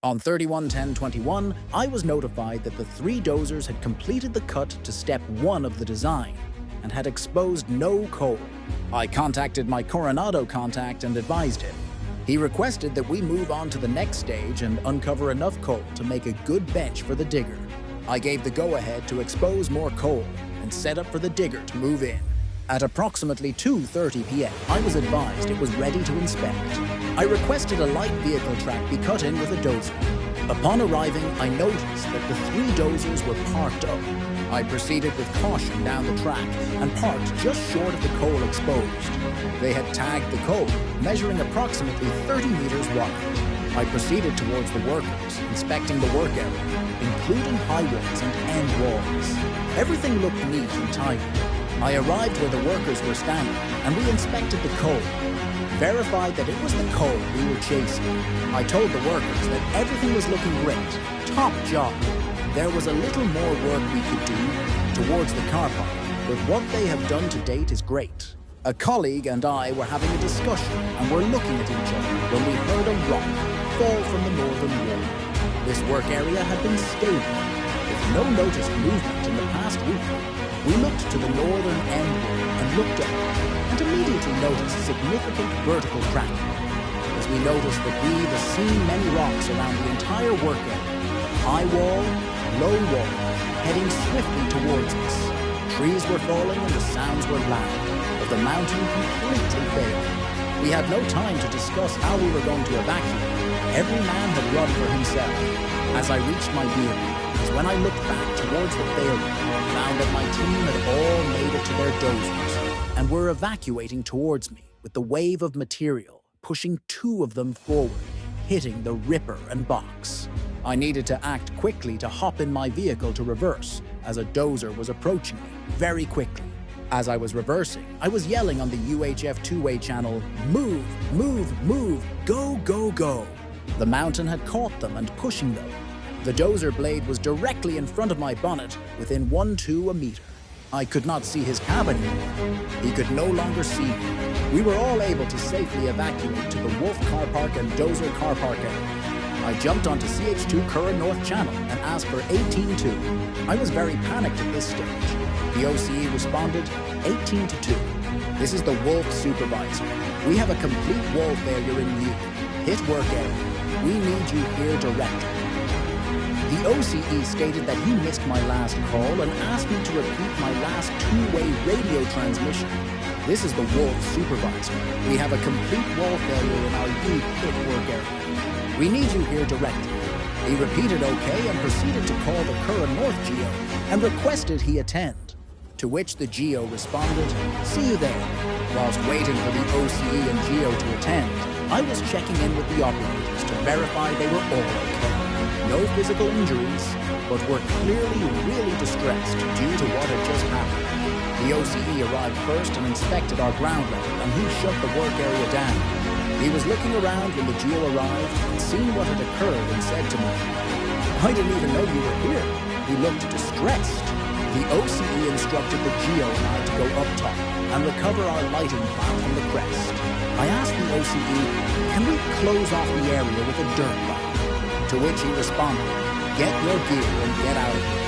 On 31/10/21, I was notified that the 3 dozers had completed the cut to step 1 of the design and had exposed no coal. I contacted my Coronado contact and advised him. He requested that we move on to the next stage and uncover enough coal to make a good bench for the digger. I gave the go-ahead to expose more coal and set up for the digger to move in. At approximately 2:30 p.m., I was advised it was ready to inspect. I requested a light vehicle track be cut in with a dozer. Upon arriving, I noticed that the 3 dozers were parked up. I proceeded with caution down the track and parked just short of the coal exposed. They had tagged the coal, measuring approximately 30 meters wide. I proceeded towards the workers, inspecting the work area, including high walls and end walls. Everything looked neat and tidy. I arrived where the workers were standing, and we inspected the coal. Verified that it was the coal we were chasing. I told the workers that everything was looking great. Top job. There was a little more work we could do towards the car park, but what they have done to date is great. A colleague and I were having a discussion and were looking at each other when we heard a rock fall from the northern wall. This work area had been stable, with no noticed movement in the past week. We looked to the northern end wall and looked up, and immediately noticed significant vertical cracking. As we noticed that we had seen many rocks around the entire work area, high wall, low wall, heading swiftly towards us. Trees were falling and the sounds were loud, but the mountain completely failed. We had no time to discuss how we were going to evacuate. Every man had run for himself. As I reached my vehicle, was when I looked back towards the failure, found that my team had all made it to their dozers and were evacuating towards me with the wave of material, pushing 2 of them forward, hitting the ripper and box. I needed to act quickly to hop in my vehicle to reverse, as a dozer was approaching me very quickly. As I was reversing, I was yelling on the UHF two-way channel, "Move, move, move, go, go, go." The mountain had caught them and pushing them. The dozer blade was directly in front of my bonnet, within 1-2 meters. I could not see his cab anymore. He could no longer see me. We were all able to safely evacuate to the Wolf Car Park and Dozer Car Park area. I jumped onto CH2 Curran North Channel and asked for 18-2. I was very panicked at this stage. The OCE responded, 18-2. This is the Wolf supervisor. We have a complete wall failure in view. Hit work area. We need you here directly. The OCE stated that he missed my last call and asked me to repeat my last 2-way radio transmission. This is the Wolf supervisor. We have a complete wall failure in our U pit work area. We need you here directly. He repeated okay and proceeded to call the Curran North GEO and requested he attend. To which the GEO responded, "See you there." Whilst waiting for the OCE and GEO to attend, I was checking in with the operators to verify they were all okay. No physical injuries, but were clearly really distressed due to what had just happened. The OCE arrived first and inspected our ground level, and he shut the work area down. He was looking around when the GEO arrived and seen what had occurred and said to me, "I didn't even know you were here." He looked distressed. The OCE instructed the GEO and I to go up top and recover our lighting plan from the crest. I asked the OCE, "Can we close off the area with a dirt bomb?" To which he responded, "Get your gear and get out of here."